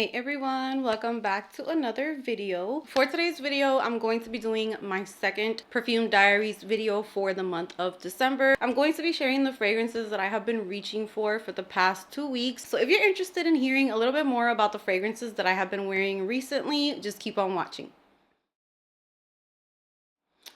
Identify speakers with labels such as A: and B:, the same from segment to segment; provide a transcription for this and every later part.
A: Hey everyone, welcome back to another video. For today's video, I'm going to be doing my second Perfume Diaries video for the month of December. I'm going to be sharing the fragrances that I have been reaching for the past 2 weeks. So if you're interested in hearing a little bit more about the fragrances that I have been wearing recently, just keep on watching.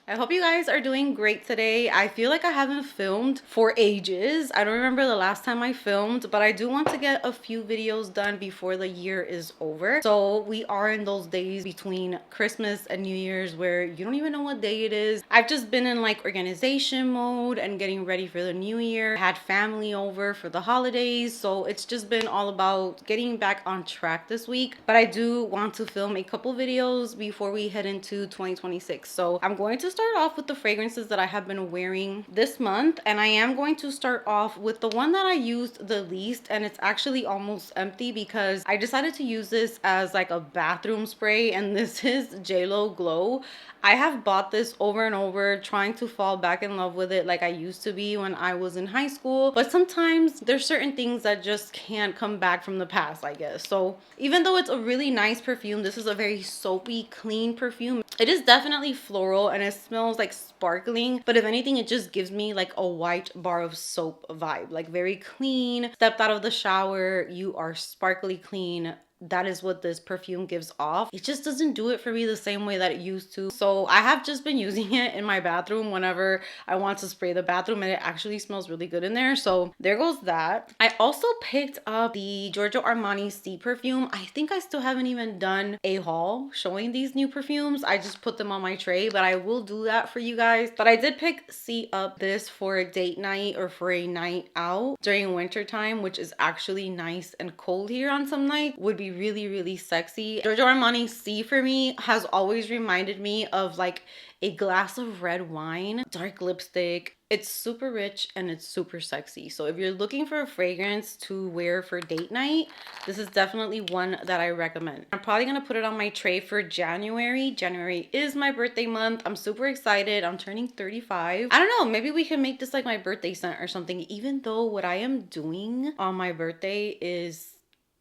A: I hope you guys are doing great today. I feel like I haven't filmed for ages. I don't remember the last time I filmed, but I do want to get a few videos done before the year is over. So we are in those days between Christmas and New Year's where you don't even know what day it is. I've just been in like organization mode and getting ready for the new year. I had family over for the holidays, so it's just been all about getting back on track this week. But I do want to film a couple videos before we head into 2026. So I'm going to start off with the fragrances that I have been wearing this month, and I am going to start off with the one that I used the least, and it's actually almost empty because I decided to use this as like a bathroom spray, and this is JLo Glow. I have bought this over and over, trying to fall back in love with it like I used to be when I was in high school, but sometimes there's certain things that just can't come back from the past, I guess. So even though it's a really nice perfume, this is a very soapy, clean perfume. It is definitely floral and it smells like sparkling, but if anything, it just gives me like a white bar of soap vibe, like very clean. Stepped out of the shower, you are sparkly clean. That is what this perfume gives off. It just doesn't do it for me the same way that it used to. So I have just been using it in my bathroom whenever I want to spray the bathroom, and it actually smells really good in there. So there goes that. I also picked up the Giorgio Armani Sea perfume. I think I still haven't even done a haul showing these new perfumes. I just put them on my tray, but I will do that for you guys. But I did pick Sea up this for a date night or for a night out during winter time, which is actually nice and cold here on some nights. Would be really sexy. Giorgio Armani Sea for me has always reminded me of like a glass of red wine, dark lipstick. It's super rich and it's super sexy. So if you're looking for a fragrance to wear for date night, this is definitely one that I recommend. I'm probably gonna put it on my tray for January. January is my birthday month. I'm super excited. I'm turning 35. I don't know, maybe we can make this like my birthday scent or something, even though what I am doing on my birthday is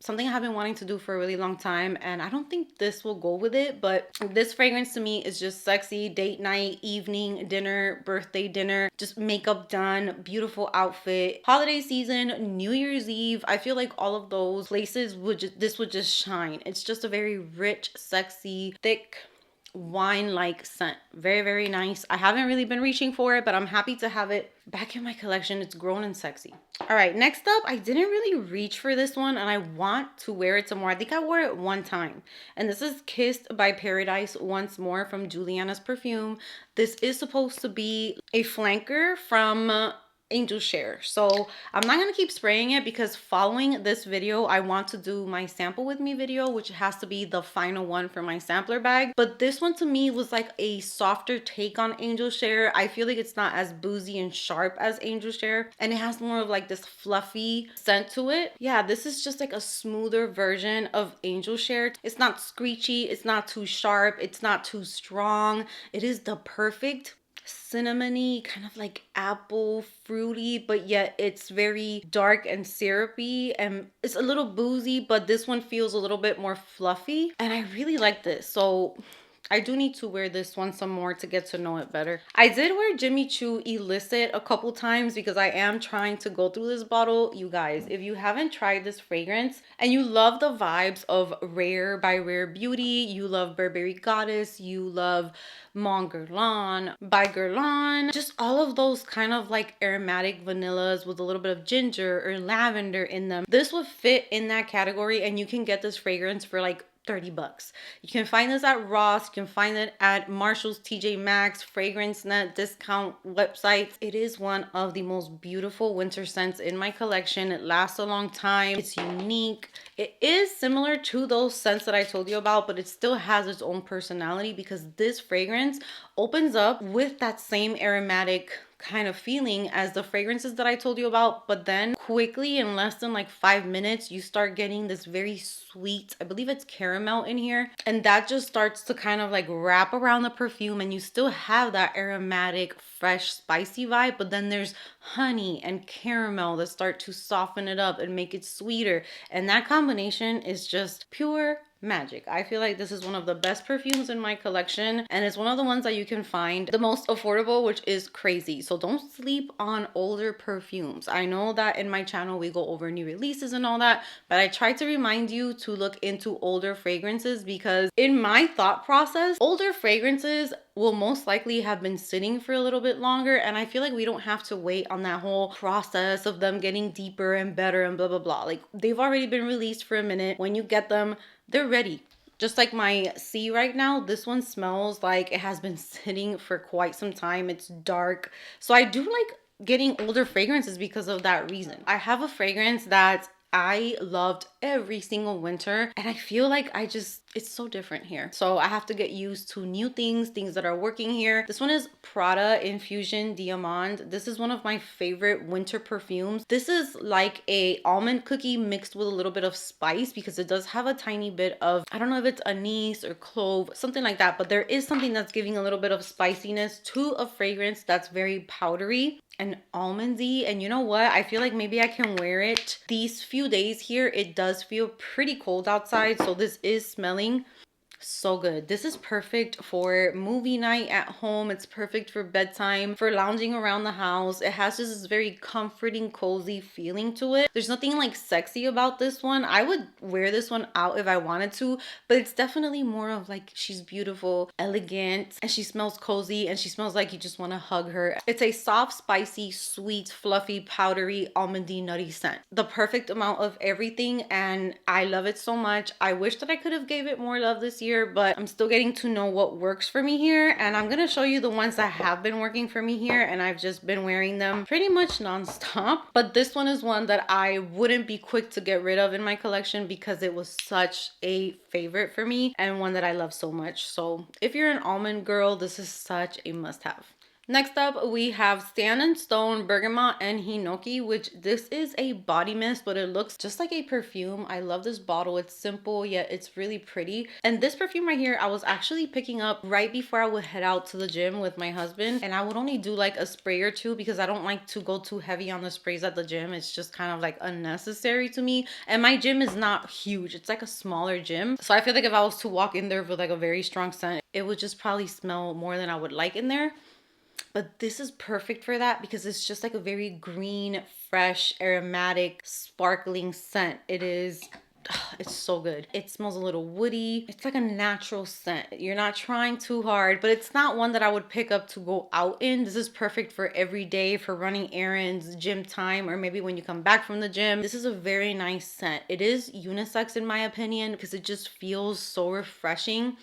A: something I have been wanting to do for a really long time, and I don't think this will go with it, but this fragrance to me is just sexy. Date night, evening, dinner, birthday dinner, just makeup done, beautiful outfit, holiday season, New Year's Eve. I feel like all of those places this would just shine. It's just a very rich, sexy, thick, wine-like scent. Very nice. I haven't really been reaching for it, but I'm happy to have it back in my collection. It's grown and sexy. All right, next up, I didn't really reach for this one and I want to wear it some more. I think I wore it one time, and this is Kissed by Paradise Once More from Juliana's Perfume. This is supposed to be a flanker from Angel Share. So I'm not gonna keep spraying it because following this video I want to do my sample with me video, which has to be the final one for my sampler bag. But this one to me was like a softer take on Angel Share. I feel like it's not as boozy and sharp as Angel Share, and it has more of like this fluffy scent to it. Yeah, this is just like a smoother version of Angel Share. It's not screechy, it's not too sharp, it's not too strong. It is the perfect cinnamony, kind of like apple fruity, but yet it's very dark and syrupy, and it's a little boozy, but this one feels a little bit more fluffy, and I really like this. So I do need to wear this one some more to get to know it better. I did wear Jimmy Choo Illicit a couple times because I am trying to go through this bottle. You guys, if you haven't tried this fragrance and you love the vibes of Rare by Rare Beauty, you love Burberry Goddess, you love Mon Guerlain by Guerlain, just all of those kind of like aromatic vanillas with a little bit of ginger or lavender in them, this would fit in that category, and you can get this fragrance for like 30 bucks. You can find this at Ross, you can find it at Marshall's, TJ Maxx, Fragrance Net, discount websites. It is one of the most beautiful winter scents in my collection. It lasts a long time. It's unique. It is similar to those scents that I told you about, but it still has its own personality because this fragrance opens up with that same aromatic kind of feeling as the fragrances that I told you about, but then quickly in less than like 5 minutes you start getting this very sweet, I believe it's caramel in here, and that just starts to kind of like wrap around the perfume, and you still have that aromatic fresh spicy vibe, but then there's honey and caramel that start to soften it up and make it sweeter. And that combination is just pure magic. I feel like this is one of the best perfumes in my collection, and it's one of the ones that you can find the most affordable, which is crazy. So don't sleep on older perfumes. I know that in my channel we go over new releases and all that, but I try to remind you to look into older fragrances, because in my thought process, older fragrances will most likely have been sitting for a little bit longer, and I feel like we don't have to wait on that whole process of them getting deeper and better and blah blah blah. Like, they've already been released for a minute. When you get them, they're ready. Just like my C right now, this one smells like it has been sitting for quite some time. It's dark. So I do like getting older fragrances because of that reason. I have a fragrance that I loved every single winter, and I feel like it's so different here. So I have to get used to new things that are working here. This one is Prada Infusion Diamond. This is one of my favorite winter perfumes. This is like a almond cookie mixed with a little bit of spice, because it does have a tiny bit of, I don't know if it's anise or clove, something like that, but there is something that's giving a little bit of spiciness to a fragrance that's very powdery and almondy. And you know what, I feel like maybe I can wear it these few days here. It does feel pretty cold outside, so this is smelling so good. This is perfect for movie night at home. It's perfect for bedtime, for lounging around the house. It has just this very comforting, cozy feeling to it. There's nothing like sexy about this one. I would wear this one out if I wanted to, but it's definitely more of like, she's beautiful, elegant, and she smells cozy, and she smells like you just want to hug her. It's a soft, spicy, sweet, fluffy, powdery, almondy, nutty scent. The perfect amount of everything, and I love it so much. I wish that I could have gave it more love this year, but I'm still getting to know what works for me here, and I'm gonna show you the ones that have been working for me here, and I've just been wearing them pretty much non-stop. But this one is one that I wouldn't be quick to get rid of in my collection, because it was such a favorite for me and one that I love so much. So if you're an almond girl, this is such a must-have. Next up, we have Stand and Stone Bergamot and Hinoki, which this is a body mist, but it looks just like a perfume. I love this bottle. It's simple, yet it's really pretty. And this perfume right here, I was actually picking up right before I would head out to the gym with my husband. And I would only do like a spray or two, because I don't like to go too heavy on the sprays at the gym. It's just kind of like unnecessary to me. And my gym is not huge. It's like a smaller gym. So I feel like if I was to walk in there with like a very strong scent, it would just probably smell more than I would like in there. But this is perfect for that, because it's just like a very green, fresh, aromatic, sparkling scent. It's so good. It smells a little woody. It's like a natural scent. You're not trying too hard, but it's not one that I would pick up to go out in. This is perfect for every day, for running errands, gym time, or maybe when you come back from the gym. This is a very nice scent. It is unisex in my opinion, because it just feels so refreshing.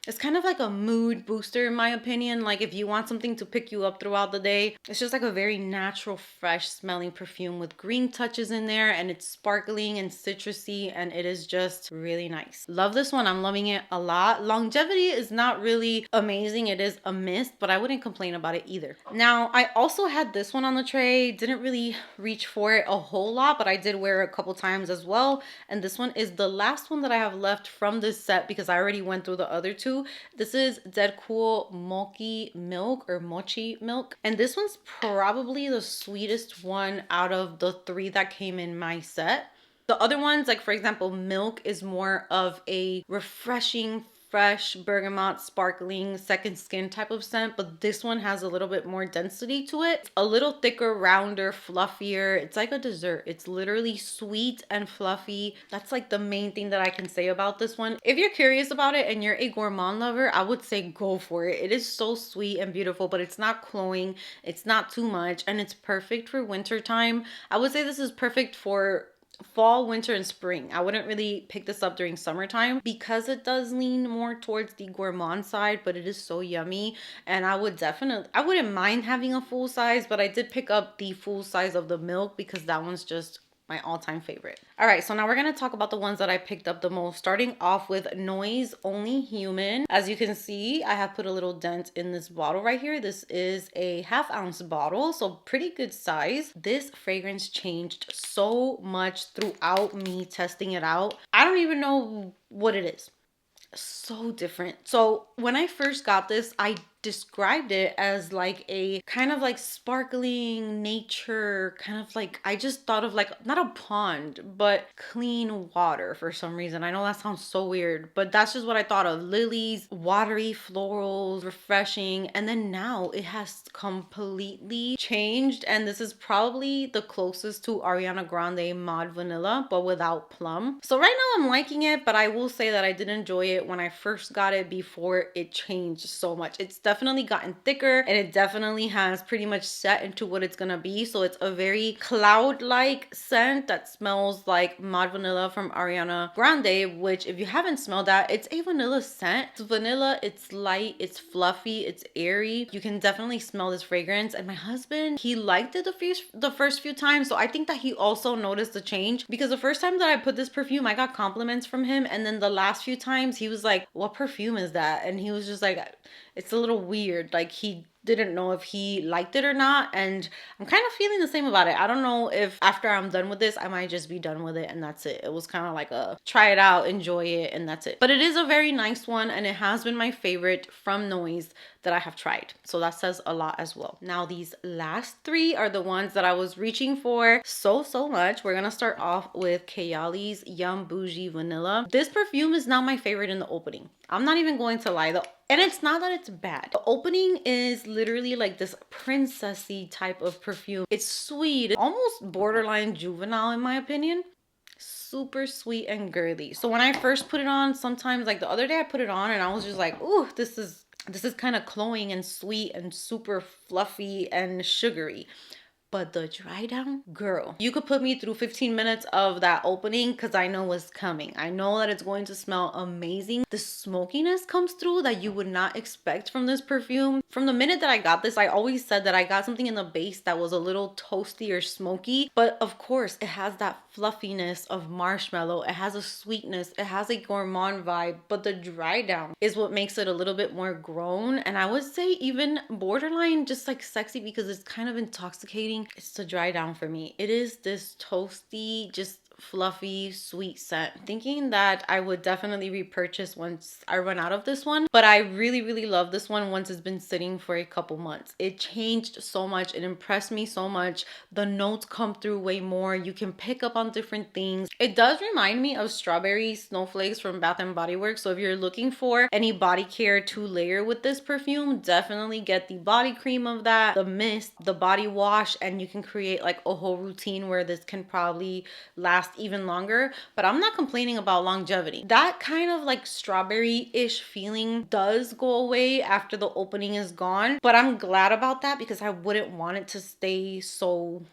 A: It's kind of like a mood booster in my opinion. Like if you want something to pick you up throughout the day, it's just like a very natural, fresh smelling perfume with green touches in there, and it's sparkling and citrusy, and it is just really nice. Love this one. I'm loving it a lot. Longevity is not really amazing. It is a mist, but I wouldn't complain about it either. Now, I also had this one on the tray. Didn't really reach for it a whole lot, but I did wear it a couple times as well. And this one is the last one that I have left from this set, because I already went through the other two. This is Dead Cool Mochi Milk, or Mochi Milk. And this one's probably the sweetest one out of the three that came in my set. The other ones, like for example, Milk is more of a refreshing, fresh, bergamot, sparkling, second skin type of scent, but this one has a little bit more density to it. It's a little thicker, rounder, fluffier. It's like a dessert. It's literally sweet and fluffy. That's like the main thing that I can say about this one. If you're curious about it and you're a gourmand lover, I would say go for it. It is so sweet and beautiful, but it's not cloying. It's not too much, and it's perfect for winter time. I would say this is perfect for fall, winter, and spring. I wouldn't really pick this up during summertime, because it does lean more towards the gourmand side, but it is so yummy. And I wouldn't mind having a full size, but I did pick up the full size of the Milk, because that one's just my all-time favorite. All right, so now we're gonna talk about the ones that I picked up the most, starting off with Noyz Only Human. As you can see, I have put a little dent in this bottle right here. This is a 1/2 ounce bottle, so pretty good size. This fragrance changed so much throughout me testing it out. I don't even know what it is. So different. So when I first got this, I described it as like a kind of like sparkling nature, kind of like, I just thought of like not a pond but clean water for some reason. I know that sounds so weird, but that's just what I thought of. Lilies, watery florals, refreshing. And then now it has completely changed, and this is probably the closest to Ariana Grande Mod Vanilla but without plum. So right now I'm liking it, but I will say that I did enjoy it when I first got it before it changed so much. It's definitely gotten thicker, and it definitely has pretty much set into what it's gonna be. So it's a very cloud-like scent that smells like Mod Vanilla from Ariana Grande, which if you haven't smelled that, it's a vanilla scent. It's vanilla, it's light, it's fluffy, it's airy. You can definitely smell this fragrance, and my husband, he liked it the first few times, so I think that he also noticed the change, because the first time that I put this perfume, I got compliments from him, and then the last few times he was like, what perfume is that? And he was just like, it's a little weird. Like, he didn't know if he liked it or not, and I'm kind of feeling the same about it. I don't know if after I'm done with this I might just be done with it and that's it. It was kind of like a try it out, enjoy it, and that's it. But it is a very nice one, and it has been my favorite from Noyz that I have tried, so that says a lot as well. Now these last three are the ones that I was reaching for so much. We're gonna start off with Kayali's Yum Bougie Vanilla. This perfume is not my favorite in the opening. I'm not even going to lie though. And it's not that it's bad. The opening is literally like this princessy type of perfume. It's sweet, almost borderline juvenile in my opinion. Super sweet and girly. So when I first put it on, sometimes like the other day I put it on and I was just like, ooh, this is kind of cloying and sweet and super fluffy and sugary. But the dry down, girl, you could put me through 15 minutes of that opening because I know what's coming. I know that it's going to smell amazing. The smokiness comes through that you would not expect from this perfume. From the minute that I got this, I always said that I got something in the base that was a little toasty or smoky. But of course, it has that fluffiness of marshmallow. It has a sweetness. It has a gourmand vibe. But the dry down is what makes it a little bit more grown. And I would say even borderline just like sexy, because it's kind of intoxicating. It's the dry down for me. It is this toasty, just fluffy, sweet scent. Thinking that I would definitely repurchase once I run out of this one, but I really love this one once it's been sitting for a couple months. It changed so much. It impressed me so much. The notes come through way more. You can pick up on different things. It does remind me of Strawberry Snowflakes from Bath and Body Works. So if you're looking for any body care to layer with this perfume, definitely get the body cream of that, the mist, the body wash, and you can create like a whole routine where this can probably last even longer. But I'm not complaining about longevity. That kind of like strawberry-ish feeling does go away after the opening is gone, but I'm glad about that because I wouldn't want it to stay so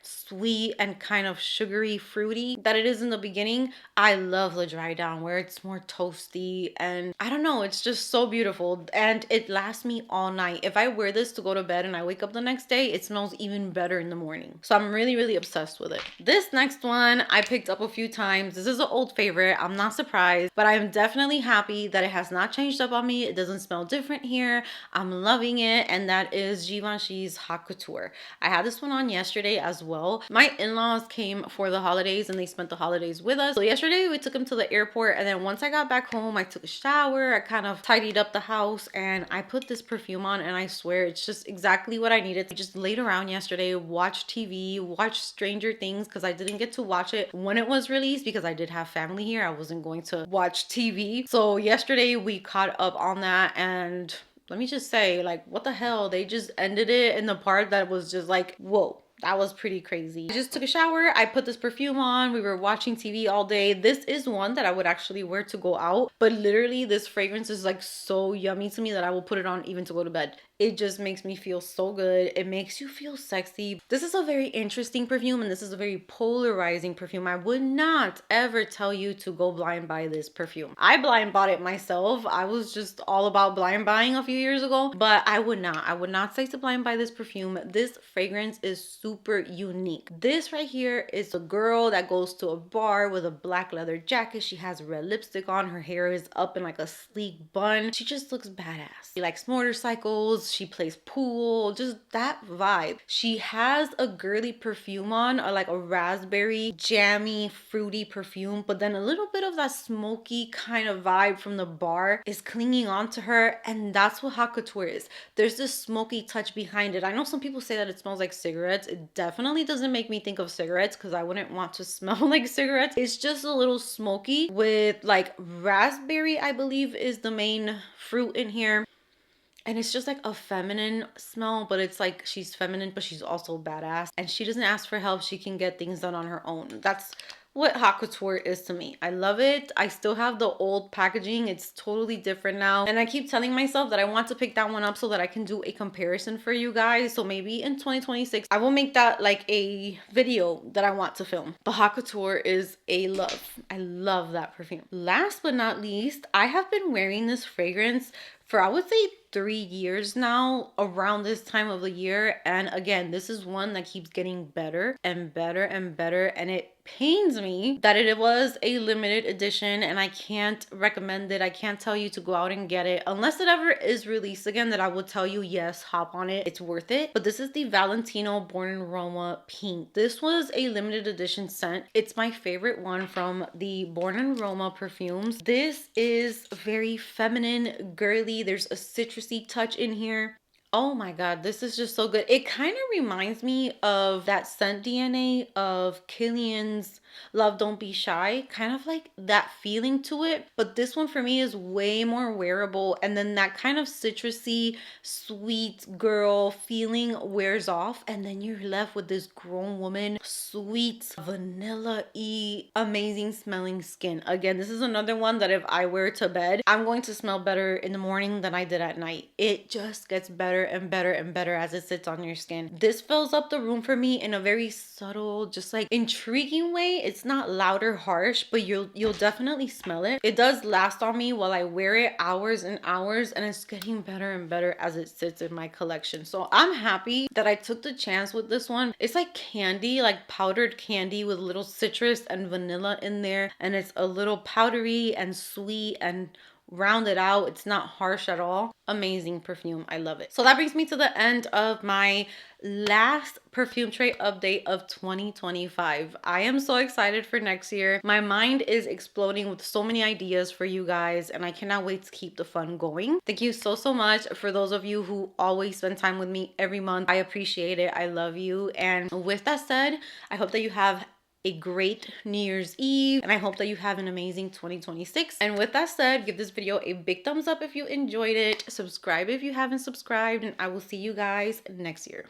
A: sweet and kind of sugary fruity that it is in the beginning. I love the dry down where it's more toasty, and I don't know, it's just so beautiful, and it lasts me all night. If I wear this to go to bed and I wake up the next day, it smells even better in the morning. So I'm really obsessed with it. This next one I picked up a few times. This is an old favorite. I'm not surprised, but I'm definitely happy that it has not changed up on me. It doesn't smell different here. I'm loving it, and that is Givenchy's Hot Couture. I had this one on yesterday as well. My in-laws came for the holidays and they spent the holidays with us. So yesterday we took them to the airport, and then once I got back home, I took a shower, I kind of tidied up the house, and I put this perfume on, and I swear it's just exactly what I needed. I just laid around yesterday, watched TV, watched Stranger Things because I didn't get to watch it when it was released because I did have family here. I wasn't going to watch TV. So yesterday we caught up on that, and let me just say, like, what the hell? They just ended it in the part that was just like, whoa. That was pretty crazy. I just took a shower. I put this perfume on. We were watching TV all day. This is one that I would actually wear to go out. But literally, this fragrance is like so yummy to me that I will put it on even to go to bed. It just makes me feel so good. It makes you feel sexy. This is a very interesting perfume, and this is a very polarizing perfume. I would not ever tell you to go blind buy this perfume. I blind bought it myself. I was just all about blind buying a few years ago, but I would not say to blind buy this perfume. This fragrance is super super unique. This right here is a girl that goes to a bar with a black leather jacket. She has red lipstick on. Her hair is up in like a sleek bun. She just looks badass. She likes motorcycles. She plays pool. Just that vibe. She has a girly perfume on, or like a raspberry, jammy, fruity perfume, but then a little bit of that smoky kind of vibe from the bar is clinging on to her, and that's what Hot Couture is. There's this smoky touch behind it. I know some people say that it smells like cigarettes. It definitely doesn't make me think of cigarettes because I wouldn't want to smell like cigarettes. It's just a little smoky with like raspberry, I believe is the main fruit in here. And it's just like a feminine smell, but it's like she's feminine, but she's also badass. And she doesn't ask for help. She can get things done on her own. That's what Hot Couture is to me. I love it. I still have the old packaging. It's totally different now. And I keep telling myself that I want to pick that one up so that I can do a comparison for you guys. So maybe in 2026, I will make that like a video that I want to film. But Hot Couture is a love. I love that perfume. Last but not least, I have been wearing this fragrance for, I would say, 3 years now around this time of the year. And again, this is one that keeps getting better and better and better. And it pains me that it was a limited edition and I can't recommend it. I can't tell you to go out and get it unless it ever is released again, that I would tell you, yes, hop on it. It's worth it. But this is the Valentino Born in Roma Pink. This was a limited edition scent. It's my favorite one from the Born in Roma perfumes. This is very feminine, girly. There's a citrusy touch in here. Oh my God, this is just so good. It kind of reminds me of that scent DNA of Killian's Love Don't Be Shy. Kind of like that feeling to it. But this one for me is way more wearable. And then that kind of citrusy, sweet girl feeling wears off. And then you're left with this grown woman, sweet, vanilla-y, amazing smelling skin. Again, this is another one that if I wear to bed, I'm going to smell better in the morning than I did at night. It just gets better and better and better as it sits on your skin. This fills up the room for me in a very subtle, just like intriguing way. It's not loud or harsh, but you'll definitely smell it. It does last on me while I wear it hours and hours, and it's getting better and better as it sits in my collection. So I'm happy that I took the chance with this one. It's like candy, like powdered candy with little citrus and vanilla in there, and it's a little powdery and sweet and rounded out. It's not harsh at all. Amazing perfume. I love it. So that brings me to the end of my last perfume tray update of 2025. I am so excited for next year. My mind is exploding with so many ideas for you guys, and I cannot wait to keep the fun going. Thank you so much for those of you who always spend time with me every month. I appreciate it. I love you. And with that said, I hope that you have a great New Year's Eve, and I hope that you have an amazing 2026. And with that said, give this video a big thumbs up if you enjoyed it, subscribe if you haven't subscribed, and I will see you guys next year.